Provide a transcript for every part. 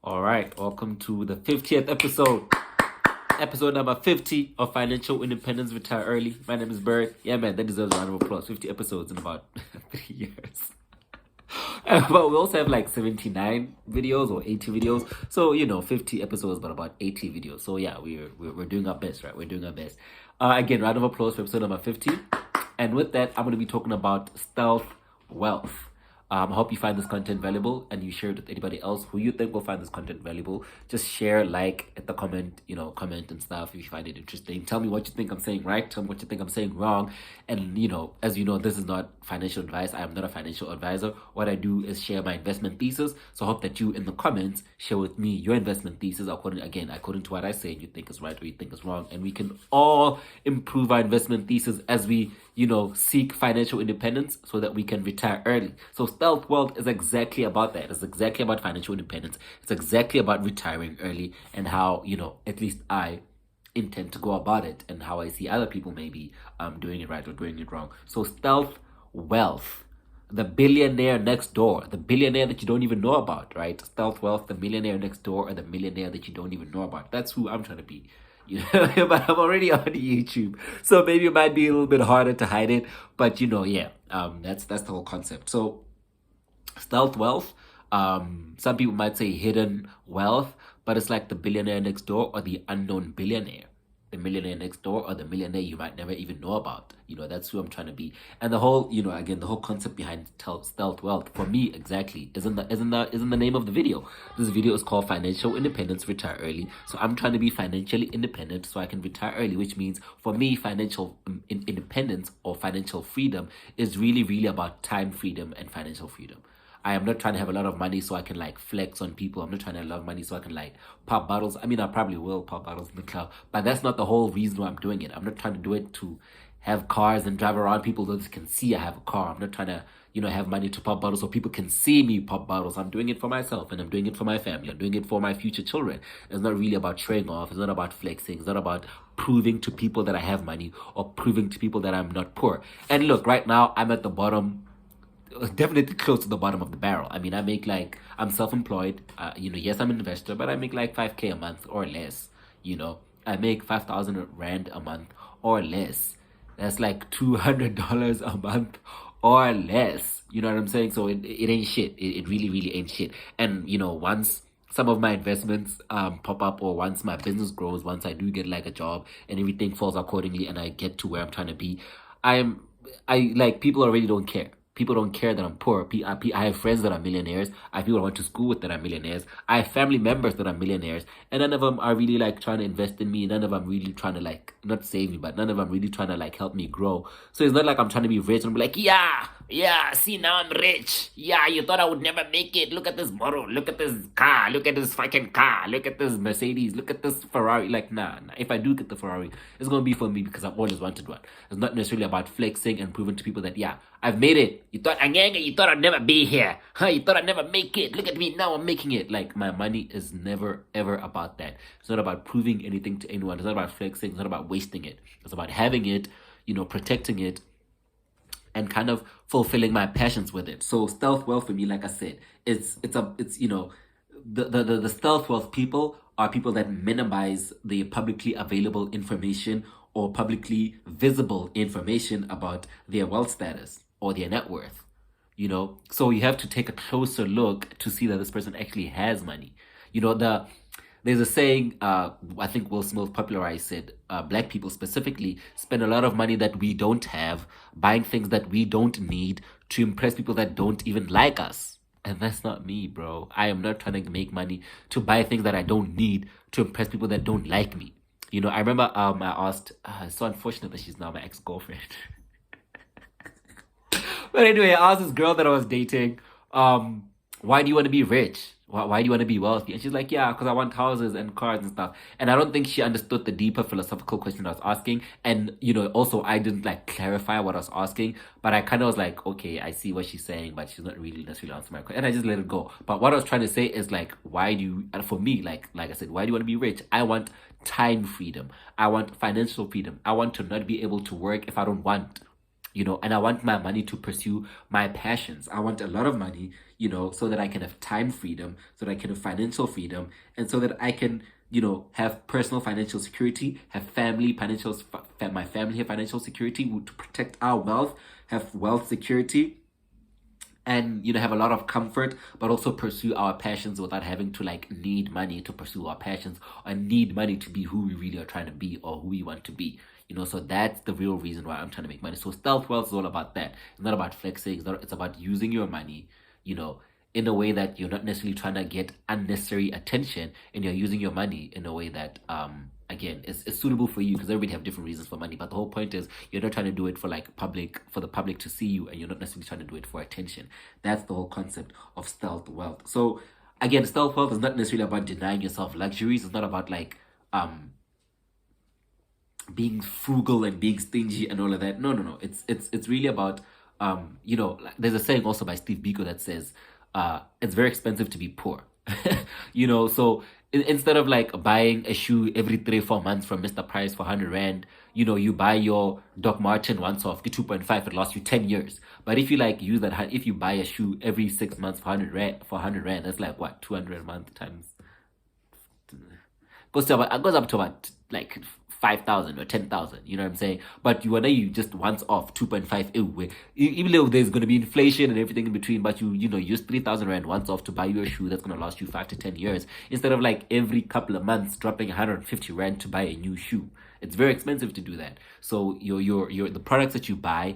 All right, welcome to the 50th episode number 50 of Financial Independence Retire Early. My name is Bird. Yeah, man, that deserves a round of applause. 50 episodes in about 3 years. But we also have like 79 videos or 80 videos. So, 50 episodes, but about 80 videos. So, yeah, we're doing our best, right? We're doing our best. Again, round of applause for episode number 50. And with that, I'm going to be talking about stealth wealth. I hope you find this content valuable and you share it with anybody else who you think will find this content valuable. Just share, like, at the comment, comment and stuff if you find it interesting. Tell me what you think I'm saying right. Tell me what you think I'm saying wrong. And, as you know, this is not financial advice. I am not a financial advisor. What I do is share my investment thesis. So I hope that you, in the comments, share with me your investment thesis according to what I say, you think is right or you think is wrong. And we can all improve our investment thesis as we seek financial independence so that we can retire early. So stealth wealth is exactly about that. It's exactly about financial independence. It's exactly about retiring early and how, at least I intend to go about it and how I see other people maybe doing it right or doing it wrong. So stealth wealth. The billionaire next door, the billionaire that you don't even know about, right? Stealth wealth, the millionaire next door, or the millionaire that you don't even know about. That's who I'm trying to be. But I'm already on YouTube, so maybe it might be a little bit harder to hide it. But that's the whole concept. So stealth wealth, some people might say hidden wealth, but it's like the billionaire next door or the unknown billionaire. The millionaire next door or the millionaire you might never even know about. That's who I'm trying to be. And the whole, again, the whole concept behind stealth wealth for me exactly is in the name of the video. This video is called Financial Independence Retire Early. So I'm trying to be financially independent so I can retire early, which means for me, financial independence or financial freedom is really, really about time freedom and financial freedom. I am not trying to have a lot of money so I can like flex on people. I'm not trying to have a lot of money so I can like pop bottles. I mean, I probably will pop bottles in the club, but that's not the whole reason why I'm doing it. I'm not trying to do it to have cars and drive around people so they can see I have a car. I'm not trying to, have money to pop bottles so people can see me pop bottles. I'm doing it for myself and I'm doing it for my family. I'm doing it for my future children. It's not really about showing off. It's not about flexing. It's not about proving to people that I have money or proving to people that I'm not poor. And look, right now I'm at the bottom, definitely close to the bottom of the barrel. I mean, I'm self-employed. Yes, I'm an investor, but I make like 5K a month or less. I make 5,000 Rand a month or less. That's like $200 a month or less. You know what I'm saying? So it ain't shit. It really, really ain't shit. And, once some of my investments pop up or once my business grows, once I do get like a job and everything falls accordingly and I get to where I'm trying to be, people already don't care. People don't care that I'm poor. I have friends that are millionaires. I have people I went to school with that are millionaires. I have family members that are millionaires. And none of them are really like trying to invest in me. None of them really trying to like, not save me, but none of them really trying to like help me grow. So it's not like I'm trying to be rich and be like, yeah, see now I'm rich. Yeah, you thought I would never make it. Look at this model. Look at this car. Look at this fucking car. Look at this Mercedes. Look at this Ferrari. Like, nah. If I do get the Ferrari, it's going to be for me because I've always wanted one. It's not necessarily about flexing and proving to people that, yeah, I've made it. You thought I'd never be here. You thought I'd never make it. Look at me now, I'm making it. Like, my money is never ever about that. It's not about proving anything to anyone. It's not about flexing. It's not about wasting it. It's about having it, protecting it, and kind of fulfilling my passions with it. So stealth wealth for me, like I said, the stealth wealth people are people that minimize the publicly available information or publicly visible information about their wealth status or their net worth. So you have to take a closer look to see that this person actually has money. There's a saying, I think Will Smith popularized it, black people specifically spend a lot of money that we don't have, buying things that we don't need to impress people that don't even like us. And that's not me, bro. I am not trying to make money to buy things that I don't need to impress people that don't like me. I remember I asked, it's so unfortunate that she's now my ex-girlfriend. But anyway, I asked this girl that I was dating, why do you want to be rich? Why do you want to be wealthy? And she's like, yeah, because I want houses and cars and stuff. And I don't think she understood the deeper philosophical question I was asking. And, also I didn't like clarify what I was asking, but I kind of was like, okay, I see what she's saying, but she's not really necessarily answering my question. And I just let it go. But what I was trying to say is like, for me, like I said, why do you want to be rich? I want time freedom. I want financial freedom. I want to not be able to work if I don't want. And I want my money to pursue my passions. I want a lot of money, so that I can have time freedom, so that I can have financial freedom, and so that I can, have personal financial security, have my family have financial security to protect our wealth, have wealth security, and have a lot of comfort, but also pursue our passions without having to like need money to pursue our passions, or need money to be who we really are trying to be, or who we want to be. So that's the real reason why I'm trying to make money. So stealth wealth is all about that. It's not about flexing. It's about using your money, in a way that you're not necessarily trying to get unnecessary attention, and you're using your money in a way that again is suitable for you, because everybody have different reasons for money. But the whole point is you're not trying to do it for the public to see you, and you're not necessarily trying to do it for attention. That's the whole concept of stealth wealth. So again, stealth wealth is not necessarily about denying yourself luxuries. It's not about like being frugal and being stingy and all of that. No. It's really about there's a saying also by Steve Biko that says it's very expensive to be poor. So instead of like buying a shoe every 3 or 4 months from Mr. Price for 100 Rand, you buy your Doc Marten once off, the 2.5, it lasts you 10 years. But if you like use that, if you buy a shoe every 6 months for 100 Rand, that's like what, 200 a month times goes up to about like 5,000 or 10,000, you know what I'm saying? But you just once off 2.5, even though there's going to be inflation and everything in between, but you use 3,000 Rand once off to buy your shoe that's going to last you 5 to 10 years, instead of like every couple of months dropping 150 Rand to buy a new shoe. It's very expensive to do that. So the products that you buy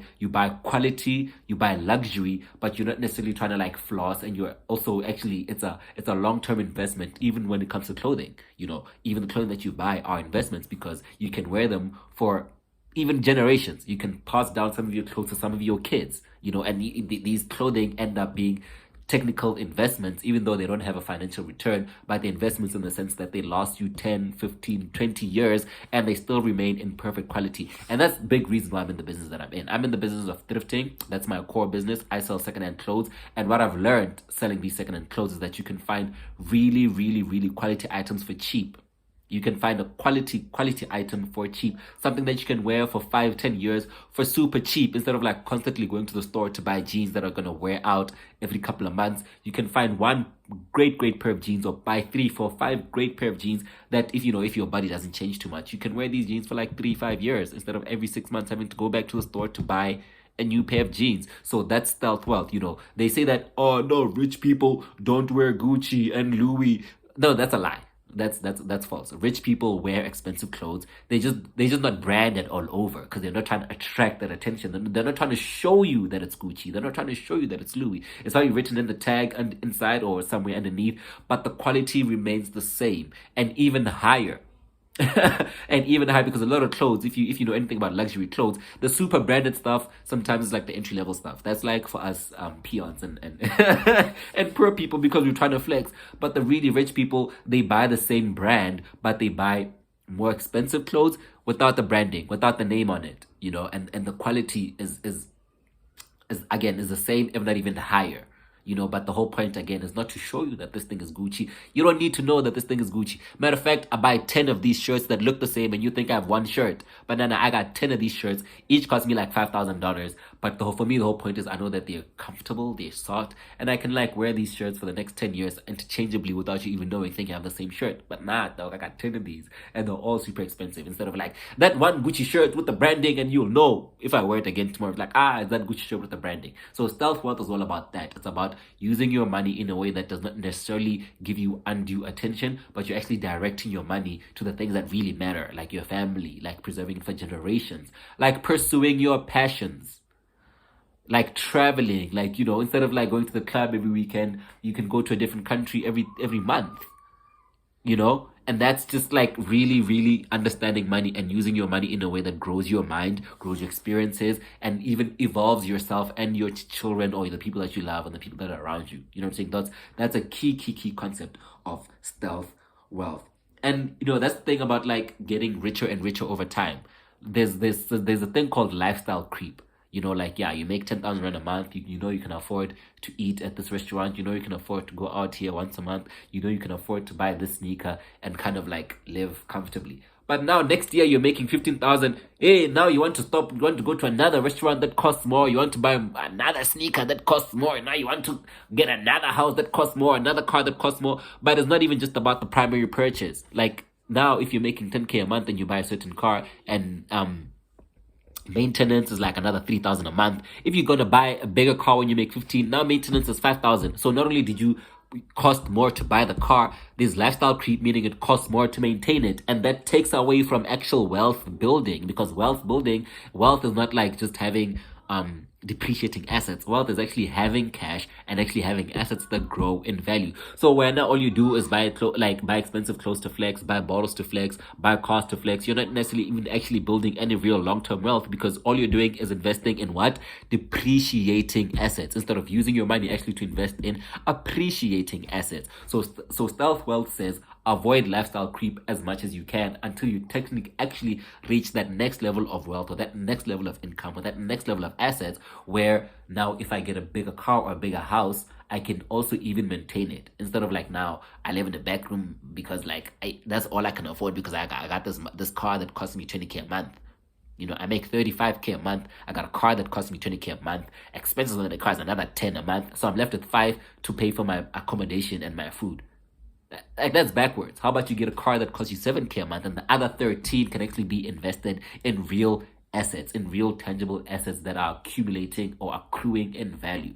quality, you buy luxury, but you're not necessarily trying to like floss, and you're also actually it's a long-term investment. Even when it comes to clothing, even the clothing that you buy are investments, because you can wear them for even generations. You can pass down some of your clothes to some of your kids, and these clothing end up being technical investments, even though they don't have a financial return, but the investments in the sense that they last you 10, 15, 20 years, and they still remain in perfect quality. And that's the big reason why I'm in the business that I'm in. I'm in the business of thrifting. That's my core business. I sell secondhand clothes. And what I've learned selling these secondhand clothes is that you can find really, really, really quality items for cheap. You can find a quality item for cheap. Something that you can wear for 5, 10 years for super cheap, instead of like constantly going to the store to buy jeans that are going to wear out every couple of months. You can find one great pair of jeans, or buy 3, 4, 5 great pair of jeans that if your body doesn't change too much, you can wear these jeans for like 3, 5 years, instead of every 6 months having to go back to the store to buy a new pair of jeans. So that's stealth wealth. They say that, oh no, rich people don't wear Gucci and Louis. No, that's a lie. That's false. Rich people wear expensive clothes. They just not branded all over, because they're not trying to attract that attention. They're not trying to show you that it's Gucci. They're not trying to show you that it's Louis. It's probably written in the tag and inside or somewhere underneath, but the quality remains the same and even higher. And even high, because a lot of clothes, if you know anything about luxury clothes, the super branded stuff sometimes is like the entry level stuff. That's like for us peons and and poor people, because we're trying to flex. But the really rich people, they buy the same brand, but they buy more expensive clothes without the branding, without the name on it, and the quality is again the same, if not even higher. But the whole point again is not to show you that this thing is Gucci. You don't need to know that this thing is Gucci. Matter of fact, I buy 10 of these shirts that look the same, and you think I have one shirt. But then I got 10 of these shirts. Each cost me like $5,000. But for me, the whole point is I know that they're comfortable, they're soft, and I can like wear these shirts for the next 10 years interchangeably without you even knowing, thinking I have the same shirt. But nah, dog, I got 10 of these, and they're all super expensive. Instead of like that one Gucci shirt with the branding, and you'll know if I wear it again tomorrow, like, it's that Gucci shirt with the branding. So stealth wealth is all about that. It's about using your money in a way that does not necessarily give you undue attention, but you're actually directing your money to the things that really matter, like your family, like preserving it for generations, like pursuing your passions, like traveling, like instead of like going to the club every weekend, you can go to a different country every month, and that's just like really, really understanding money and using your money in a way that grows your mind, grows your experiences, and even evolves yourself and your children, or the people that you love and the people that are around you. You know what I'm saying? That's a key concept of stealth wealth. And that's the thing about like getting richer and richer over time. There's a thing called lifestyle creep. You know, like, yeah, you make 10,000 rand a month. You know you can afford to eat at this restaurant. You know you can afford to go out here once a month. You know you can afford to buy this sneaker and kind of like live comfortably. But now next year you're making 15,000. Hey, now you want to stop. You want to go to another restaurant that costs more. You want to buy another sneaker that costs more. Now you want to get another house that costs more, another car that costs more. But it's not even just about the primary purchase. Like now, if you're making 10K a month and you buy a certain car and maintenance is like another 3,000 a month. If you're gonna buy a bigger car when you make 15, now maintenance is 5,000. So not only did you cost more to buy the car, there's lifestyle creep, meaning it costs more to maintain it, and that takes away from actual wealth building, because wealth is not like just having depreciating assets. Wealth is actually having cash and actually having assets that grow in value. So where now all you do is buy expensive clothes to flex, buy bottles to flex, buy cars to flex. You're not necessarily even actually building any real long-term wealth, because all you're doing is investing in what? Depreciating assets, instead of using your money actually to invest in appreciating assets. So stealth wealth says avoid lifestyle creep as much as you can until you technically actually reach that next level of wealth, or that next level of income, or that next level of assets, where now if I get a bigger car or a bigger house, I can also even maintain it, instead of like now I live in the back room because like that's all I can afford, because I got this car that costs me 20K a month. You know, I make 35K a month. I got a car that costs me 20K a month. Expenses on the car is another 10 a month. So I'm left with 5 to pay for my accommodation and my food. Like, that's backwards. How about you get a car that costs you 7K a month, and the other 13 can actually be invested in real assets, in real tangible assets that are accumulating or accruing in value.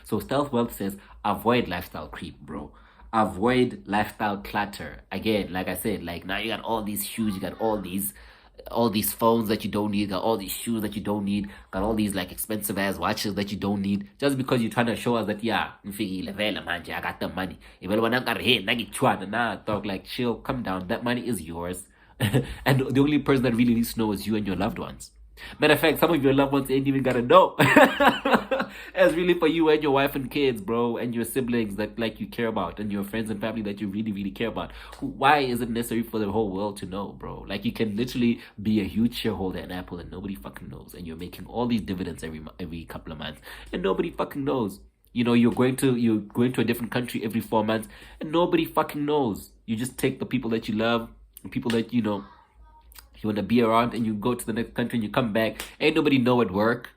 So stealth wealth says avoid lifestyle creep, bro. Avoid lifestyle clutter. Again, like I said, like now you got all these shoes, you got all these phones that you don't need, got all these shoes that you don't need, got all these like expensive ass watches that you don't need, just because you're trying to show us that, yeah, I got the money. Nah, dog, like chill, come down. That money is yours. And the only person that really needs to know is you and your loved ones. Matter of fact, some of your loved ones ain't even gotta know. It's really for you and your wife and kids, bro, and your siblings that like you care about, and your friends and family that you really, really care about. Why is it necessary for the whole world to know, bro? Like, you can literally be a huge shareholder in Apple and nobody fucking knows, and you're making all these dividends every couple of months, and nobody fucking knows. You know, you're going to a different country every 4 months, and nobody fucking knows. You just take the people that you love, the people that you want to be around, and you go to the next country and you come back. Ain't nobody know at work.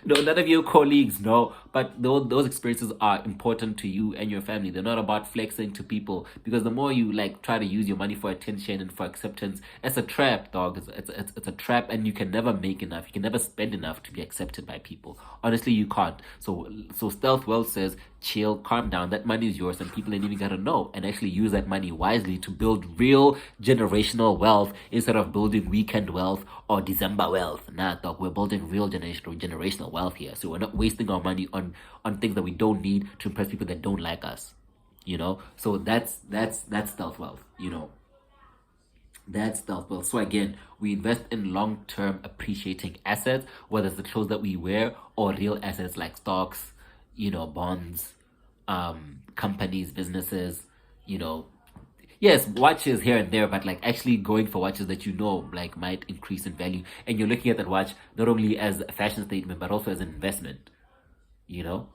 No, none of your colleagues know, but those experiences are important to you and your family. They're not about flexing to people, because the more you like try to use your money for attention and for acceptance, it's a trap, dog. It's a trap, and you can never make enough. You can never spend enough to be accepted by people. Honestly, you can't. So stealth wealth says chill, calm down. That money is yours, and people ain't even gotta know. And actually use that money wisely to build real generational wealth, instead of building weekend wealth or December wealth. Nah, dog, we're building real generational wealth here. So we're not wasting our money on things that we don't need to impress people that don't like us. You know? So that's stealth wealth, you know. That's stealth wealth. So again, we invest in long-term appreciating assets, whether it's the clothes that we wear or real assets like stocks, bonds, companies, businesses, yes, watches here and there, but like actually going for watches that like might increase in value, and you're looking at that watch not only as a fashion statement but also as an investment.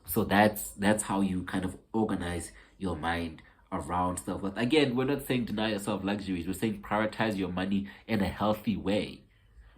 So that's how you kind of organize your mind around stuff. But again, we're not saying deny yourself luxuries. We're saying prioritize your money in a healthy way.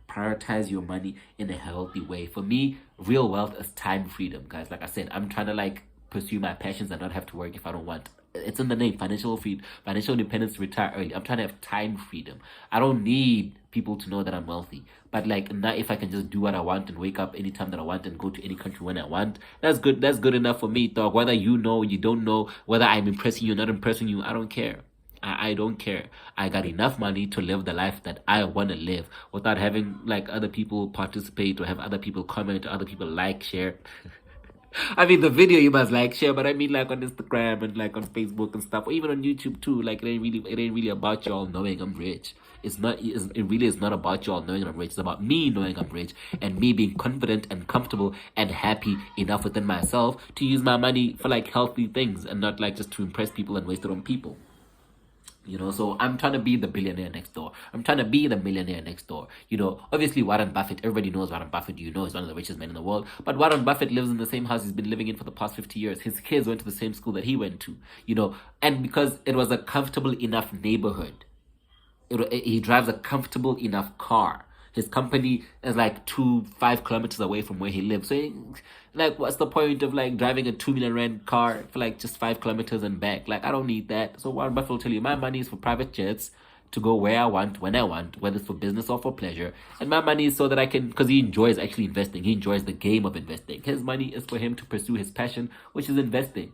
Prioritize your money in a healthy way. For me, real wealth is time freedom, guys. Like I said, I'm trying to like pursue my passions and not have to work if I don't want. It's in the name, financial independence, retire early. I'm trying to have time freedom. I don't need people to know that I'm wealthy. But like, now if I can just do what I want and wake up anytime that I want and go to any country when I want, that's good. That's good enough for me, dog. Whether you know, you don't know, whether I'm impressing you or not impressing you, I don't care. I don't care. I got enough money to live the life that I want to live without having like other people participate or have other people comment or other people like, share. I mean, the video you must like, share, but I mean like on Instagram and like on Facebook and stuff, or even on YouTube too. Like it ain't really about y'all knowing I'm rich. It really is not about y'all knowing I'm rich. It's about me knowing I'm rich and me being confident and comfortable and happy enough within myself to use my money for like healthy things and not like just to impress people and waste it on people. So I'm trying to be the billionaire next door. I'm trying to be the millionaire next door. Obviously Warren Buffett, everybody knows Warren Buffett, he's one of the richest men in the world. But Warren Buffett lives in the same house he's been living in for the past 50 years. His kids went to the same school that he went to, and because it was a comfortable enough neighborhood. He drives a comfortable enough car. His company is like 5 kilometers away from where he lives. So, what's the point of driving a 2 million rand car for just 5 kilometers and back? I don't need that. So Warren Buffett will tell you, my money is for private jets to go where I want, when I want, whether it's for business or for pleasure. And my money is so that I can, because he enjoys actually investing. He enjoys the game of investing. His money is for him to pursue his passion, which is investing.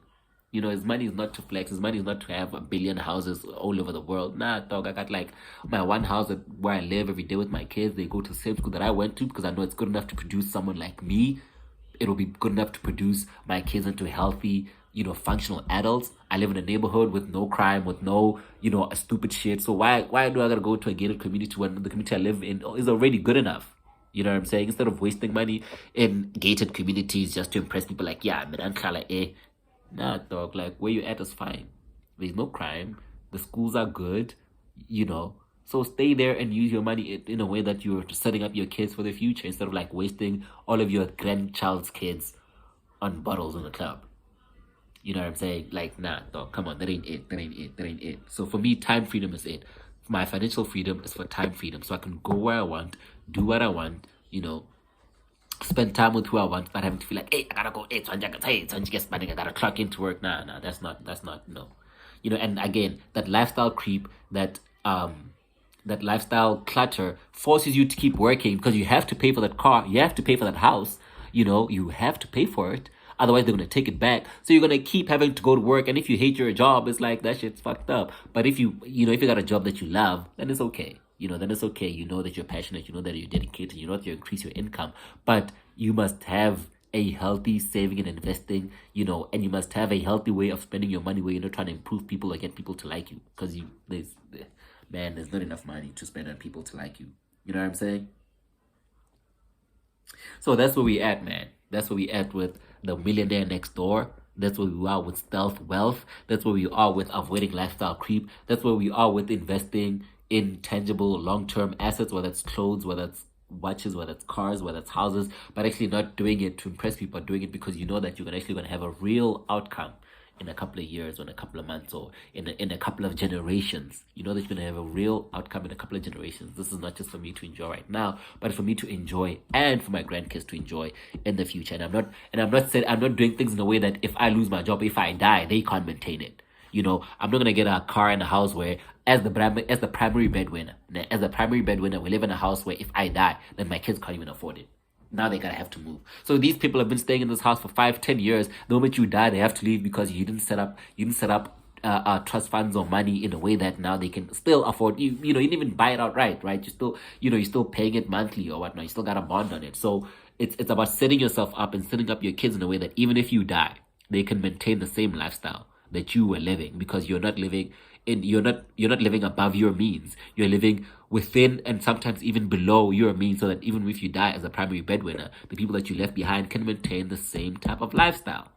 His money is not to flex. His money is not to have 1 billion houses all over the world. Nah, dog. I got my one house where I live every day with my kids. They go to the same school that I went to because I know it's good enough to produce someone like me. It'll be good enough to produce my kids into healthy, functional adults. I live in a neighborhood with no crime, with no, a stupid shit. So why do I gotta go to a gated community when the community I live in is already good enough? You know what I'm saying? Instead of wasting money in gated communities just to impress people Nah, dog, where you at is fine. There's no crime. The schools are good, So stay there and use your money in a way that you're setting up your kids for the future instead of wasting all of your grandchild's kids on bottles in the club. You know what I'm saying? Nah, dog, come on, that ain't it. So for me, time freedom is it. My financial freedom is for time freedom. So I can go where I want, do what I want, spend time with who I want, not having to feel hey, I gotta go, hey, I gotta clock into work. Nah, that's not, no. And again, that lifestyle creep, that lifestyle clutter forces you to keep working because you have to pay for that car, you have to pay for that house, you have to pay for it. Otherwise, they're going to take it back. So you're going to keep having to go to work. And if you hate your job, it's that shit's fucked up. But if you got a job that you love, then it's okay. Then it's okay. You know that you're passionate. You know that you're dedicated. You know that you increase your income. But you must have a healthy saving and investing, and you must have a healthy way of spending your money where you're not trying to improve people or get people to like you. Because there's not enough money to spend on people to like you. You know what I'm saying? So that's where we at, man. That's where we at with the millionaire next door. That's where we are with stealth wealth. That's where we are with avoiding lifestyle creep. That's where we are with investing in tangible long-term assets, whether it's clothes, whether it's watches, whether it's cars, whether it's houses, but actually not doing it to impress people, but doing it because you know that you're actually going to have a real outcome in a couple of years or in a couple of months or in a couple of generations. You know that you're going to have a real outcome in a couple of generations. This is not just for me to enjoy right now, but for me to enjoy and for my grandkids to enjoy in the future. And I'm not doing things in a way that if I lose my job, if I die, they can't maintain it. I'm not gonna get a car and a house where, as the primary breadwinner, we live in a house where if I die, then my kids can't even afford it. Now they gotta have to move. So these people have been staying in this house for 5-10 years. The moment you die, they have to leave because you didn't set up trust funds or money in a way that now they can still afford you. You didn't even buy it outright, right? You're still paying it monthly or whatnot. You still got a bond on it. So it's about setting yourself up and setting up your kids in a way that even if you die, they can maintain the same lifestyle that you were living, because you're not living above your means. You're living within and sometimes even below your means, so that even if you die as a primary breadwinner, the people that you left behind can maintain the same type of lifestyle.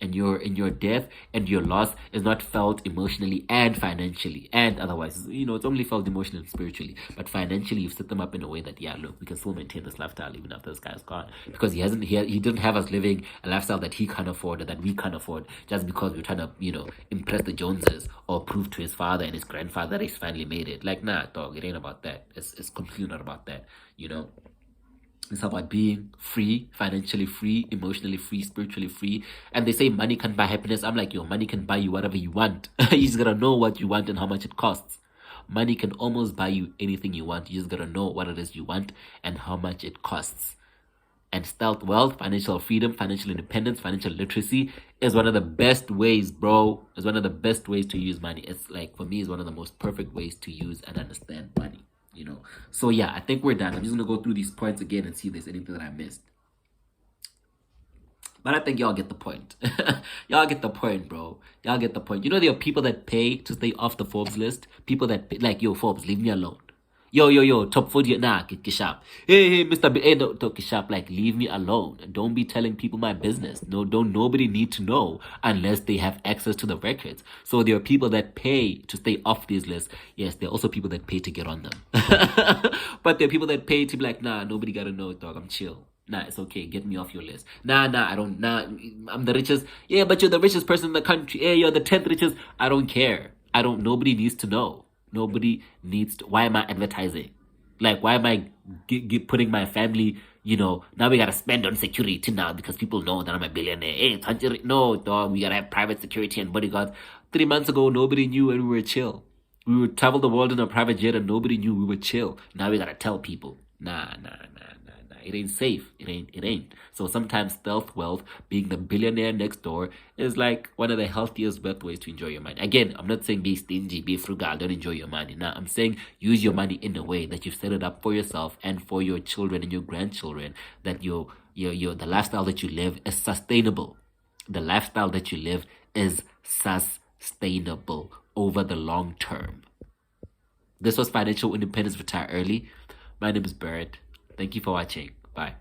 And your death and your loss is not felt emotionally and financially and otherwise. It's only felt emotionally and spiritually. But financially, you've set them up in a way that, yeah, look, we can still maintain this lifestyle even after this guy's gone. Because he didn't have us living a lifestyle that he can't afford or that we can't afford just because we're trying to, impress the Joneses or prove to his father and his grandfather that he's finally made it. Nah, dog, it ain't about that. It's completely not about that, It's about being free, financially free, emotionally free, spiritually free. And they say money can buy happiness. I'm like, money can buy you whatever you want. You just gotta know what you want and how much it costs. Money can almost buy you anything you want. You just gotta know what it is you want and how much it costs. And stealth wealth, financial freedom, financial independence, financial literacy is one of the best ways, bro. It's one of the best ways to use money. It's for me, it's one of the most perfect ways to use and understand money. So yeah, I think we're done. I'm just gonna go through these points again and see if there's anything that I missed. But I think y'all get the point. Y'all get the point, bro. Y'all get the point. There are people that pay to stay off the Forbes list. People that pay, Forbes, leave me alone. Yo, top 40, nah, get sharp. Hey, Mr. B, hey, no, get sharp, like, leave me alone. Don't be telling people my business. No, nobody need to know unless they have access to the records. So there are people that pay to stay off these lists. Yes, there are also people that pay to get on them. But there are people that pay to be like, nah, nobody gotta know, dog, I'm chill. Nah, it's okay. Get me off your list. Nah, I don't. Nah, I'm the richest. Yeah, but you're the richest person in the country. Yeah, you're the 10th richest. I don't care. I don't. Nobody needs to know. Nobody needs to. Why am I advertising? Like, why am I putting my family? Now we gotta spend on security now because people know that I'm a billionaire. Hey, no, dog. We gotta have private security and bodyguards. 3 months ago, nobody knew and we were chill. We would travel the world in a private jet and nobody knew we were chill. Now we gotta tell people. Nah. It ain't safe. It ain't. So sometimes stealth wealth, being the billionaire next door, is like one of the healthiest best ways to enjoy your money. Again, I'm not saying be stingy, be frugal, don't enjoy your money. Nah, I'm saying use your money in a way that you've set it up for yourself and for your children and your grandchildren, that the lifestyle that you live is sustainable. The lifestyle that you live is sustainable over the long term. This was Financial Independence Retire Early. My name is Barrett. Thank you for watching. Bye.